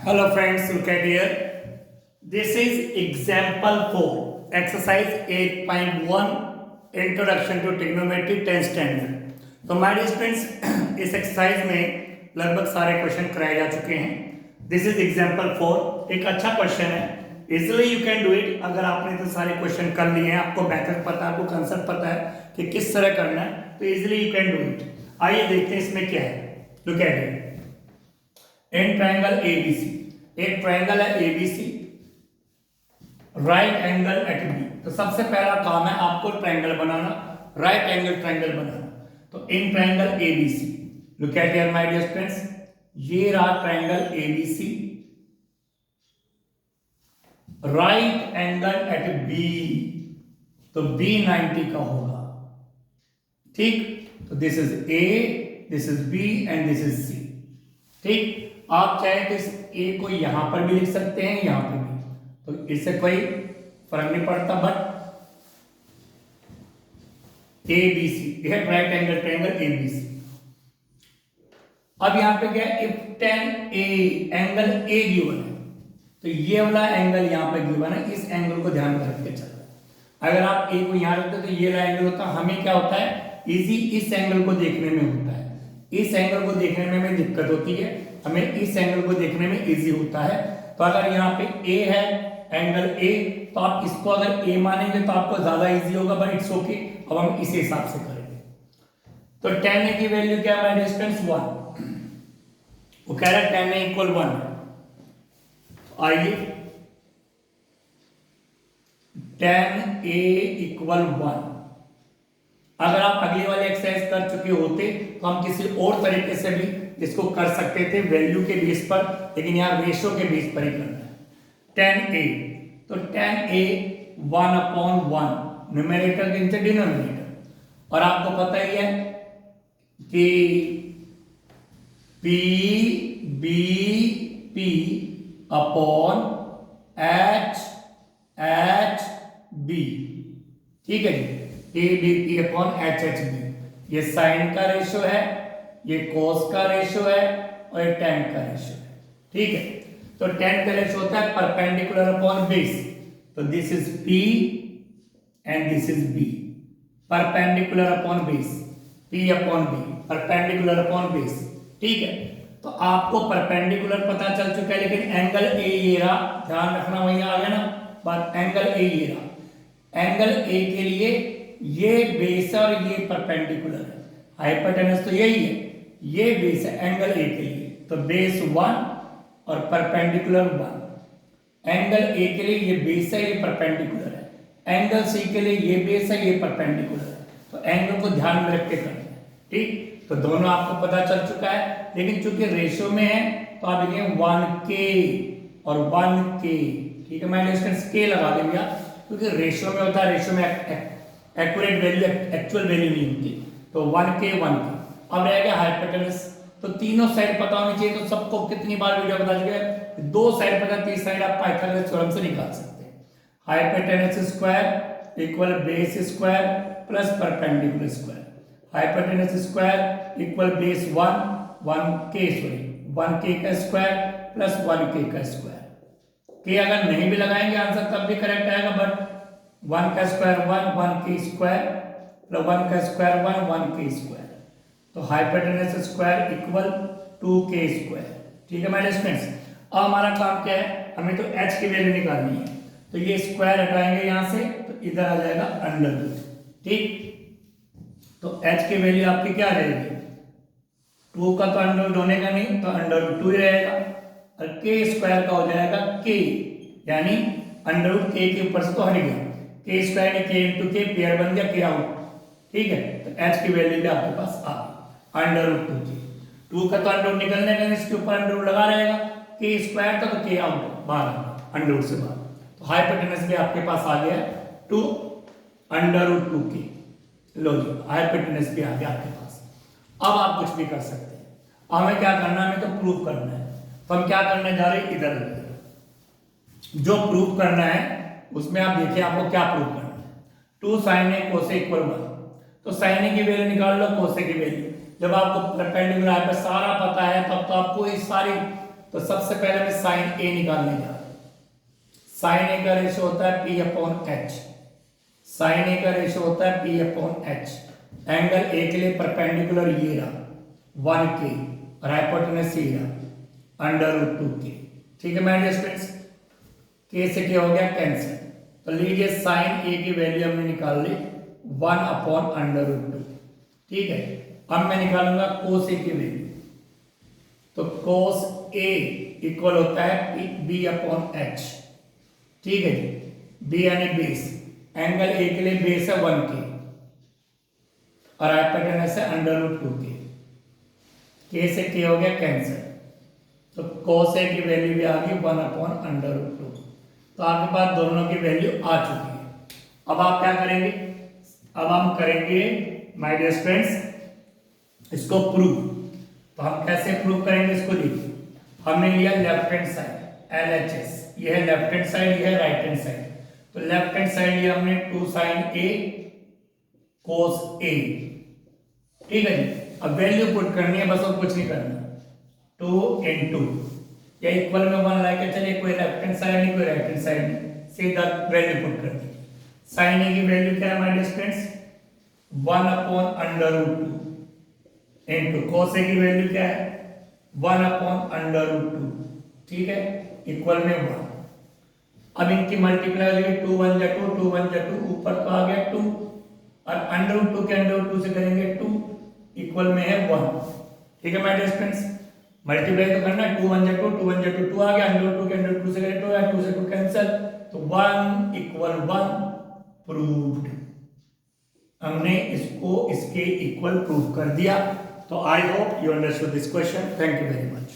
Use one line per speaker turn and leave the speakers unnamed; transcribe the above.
Hello friends, look at here. This is example 4, exercise 8.1, Introduction to Trigonometry 10th standard. तो हमारे students इस exercise में लगभग सारे क्वेश्चन कराए जा चुके हैं. This is example 4. एक अच्छा क्वेश्चन है, easily you can do it. अगर आपने तो सारे क्वेश्चन कर लिए हैं, आपको मेथड पता है, आपको कंसेप्ट पता है कि किस तरह करना है, तो easily you can do it. आइए देखते हैं इसमें क्या है. Look at it. In triangle ABC, एक ट्रायंगल है ABC, right angle at B. तो सबसे पहला काम है आपको ट्रायंगल बनाना, राइट एंगल ट्रायंगल बनाना. तो in triangle ABC, look at here my dear students, ये रहा triangle ABC, right angle at B. तो बी 90 का होगा. ठीक, तो this is A, this is B and this is C. ठीक, आप चाहे तो इस ए को यहां पर भी लिख सकते हैं, यहां पर भी, तो इससे कोई फर्क नहीं पड़ता. बट ए बी सी, यह right angle triangle A B C. अब यहां पे क्या है, if tan A, angle A given है, तो ये वाला एंगल यहां पे गिवन है, इस एंगल को ध्यान में रख के चलना है. अगर आप ए को यहां रखते तो ये वाला एंगल होता, हमें क्या होता है, इजी इस एंगल को देखने में होता है. इस एंगल को देखने में हमें दिक्कत होती है, हमें इस एंगल को देखने में इजी होता है. तो अगर यहाँ पे ए है, एंगल ए, तो आप इसको अगर ए मानेंगे तो आपको ज्यादा इजी होगा, बट इट्स ओके. अब हम इस हिसाब से करेंगे. तो tan a की वैल्यू क्या है माय डिस्टेंस 1. वो कह रहा है tan a इक्वल 1. आइए, tan a इक्वल 1. अगर आप अगली वाली एक्सरसाइज कर चुके होते तो हम किसी और तरीके से भी इसको कर सकते थे, वैल्यू के बेस पर, लेकिन यहाँ रेशो के बेस पर ही करना है. tan a, तो tan a 1/1, न्यूमेरेटर के नीचे डिनोमिनेटर. और आपको पता ही है कि p b p अपॉन h h b. ठीक है जी, A B P upon H H B. ये साइन का रेशो है, ये कोस का रेशो है, और ये tan का रेशो है. ठीक है, तो tan का रेशो होता है परपेंडिकुलर अपॉन बेस. तो this is P and this is B. Perpendicular upon base, P upon B, perpendicular upon base. ठीक है, तो आपको परपेंडिकुलर पता चल चुका है, लेकिन एंगल ए ये रहा, ध्यान रखना, वही आ गया ना बात. एंगल ए ये रहा, एंगल ए के लिए ये बेस और ये परपेंडिकुलर है. हाइपोटेनस तो यही है, ये बेस है एंगल ए के लिए, तो बेस 1 और परपेंडिकुलर 1. एंगल ए के लिए ये बेस है, ये परपेंडिकुलर है. एंगल सी के लिए ये बेस है, ये परपेंडिकुलर है. तो एंगल को ध्यान में रख के करना है. ठीक, तो दोनों आपको पता चल चुका है, लेकिन चूंकि रेशो में है तो आप लिखेंगे 1k और 1k. ठीक है, मैंने इसका के लगा देंगे, क्योंकि रेशो में होता है, रेशो में एक्यूरेट वैल्यू, एक्चुअल वैल्यू नहीं होती. तो 1k 1k. अब रह गया हाइपोटेनस. तो तीनों साइड पता होनी चाहिए. तो सबको कितनी बार वीडियो बता चुके हैं, दो साइड पता, तीसरी साइड आप पाइथागोरस थ्योरम से निकाल सकते हैं. Hypotenuse square equal base square plus perpendicular square. Hypotenuse square equal base 1k का स्क्वायर प्लस 1k का स्क्वायर. के अगर नहीं भी लगाएंगे आंसर तब भी करेक्ट आएगा, बट 1 का स्क्वायर 1k स्क्वायर प्लस 1 का स्क्वायर 1k स्क्वायर. तो hypotenuse square equal 2k square. ठीक है मेरे स्टूडेंट्स, अब हमारा काम क्या है, हमें तो h की वैल्यू निकालनी है. तो ये स्क्वायर हटाएंगे यहां से, तो इधर आ जाएगा अंडर रूट. ठीक, तो h की वैल्यू आपकी क्या रहेगी, 2 का तो अंडर रूट होने का नहीं, तो अंडर रूट 2 ही रहेगा. और k स्क्वायर का हो जाएगा k, यानी अंडर रूट k के ऊपर से तो हट गया, k स्क्वायर ने k इंटू k, पेयर बन गया k आउट. ठीक है, तो h की वैल्यू भी आपके पास आ गई, अंडर रूट 2k. 2 का तो अंडर रूट निकलने का, इसके ऊपर अंडर रूट लगा रहेगा. k स्क्वायर था तो k आउट, बाहर अंडर रूट से बाहर. तो हाइपोटेनस भी आपके पास आ गया 2 अंडर रूट 2k. लो जी, हाइपोटेनस भी आ गया आपके पास. अब आप कुछ भी कर सकते हैं. हमें क्या करना है, हमें तो प्रूफ करना है. तो हम क्या करने जा रहे हैं, इधर जो प्रूफ करना है उसमें आप देखिए आपको क्या प्रूफ करना है. 2 sin a cos a equal 1. तो sin a की वैल्यू निकाल लो, cos a की वैल्यू. जब आपको परपेंडिकुलर पर सारा पता है तब तो आपको इस सारी तो सबसे पहले मैं साइन ए निकालने जा रहा हूं। साइन ए का रेशो होता है पी अपॉन एच। साइन ए का रेशो होता है P upon H. Angle A के लिए परपेंडिकुलर ये रहा 1K और हाइपोटेनस ये रहा √2K। ठीक है मेरे स्टूडेंट्स, के से क्या हो गया कैंसिल। तो लीजिए साइन ए की वैल्यू हमने निकाल ली 1 अपॉन √2। ठीक है, अब मैं निकालूंगा कोस ए की वैल्यू। तो कोस ए इक्वल होता है बी अपॉन एच। ठीक है जी, बी यानी बेस। एंगल ए के लिए बेस है 1K और हाइपोटेनस है √2K। के से के हो गया कैंसिल। तो कोस ए की वैल्यू भी आ गई 1 अपॉन √2। तो आपके पास दोनों की वैल्यू आ चुकी है। अब आप क्या करेंगे, अब हम करेंगे माय डियर फ्रेंड्स इसको प्रूव। तो हम कैसे प्रूव करेंगे इसको, देखिए हमने लिया लेफ्ट हैंड साइड LHS, ये है लेफ्ट हैंड साइड, ये है राइट हैंड साइड। तो लेफ्ट हैंड साइड लिया हमने 2 sin A cos A। ठीक है जी, अब वैल्यू पुट करनी है, बस और कुछ नहीं करना। 2 into या इक्वल में 1 लाके चलिए, कोई लेफ्ट हैंड साइड नहीं कोई राइट हैंड साइड नहीं, सीधा वैल्यू पुट कर दी। sin A की वैल्यू क्या है my dear friends 1 upon √2 into cos A की वैल्यू क्या है 1 अपॉन √2। ठीक है, इक्वल में 1। अब इनकी मल्टीप्लाई हो जाएगी 2 1 जा 2 2 1 जा 2, ऊपर तो आ गया 2 और √2 के √2 से करेंगे 2, इक्वल में है 1। ठीक है माय डियर फ्रेंड्स, मल्टीप्लाई तो करना है 2 1 जा 2 2 1 जा 2 2 आ गया, √2 के √2 से करें 2 या 2 से 2 कैंसिल, तो 1 इक्वल 1 प्रूव्ड। हमने इसको इसके इक्वल प्रूव कर दिया। तो I hope you understood this question. Thank you very much.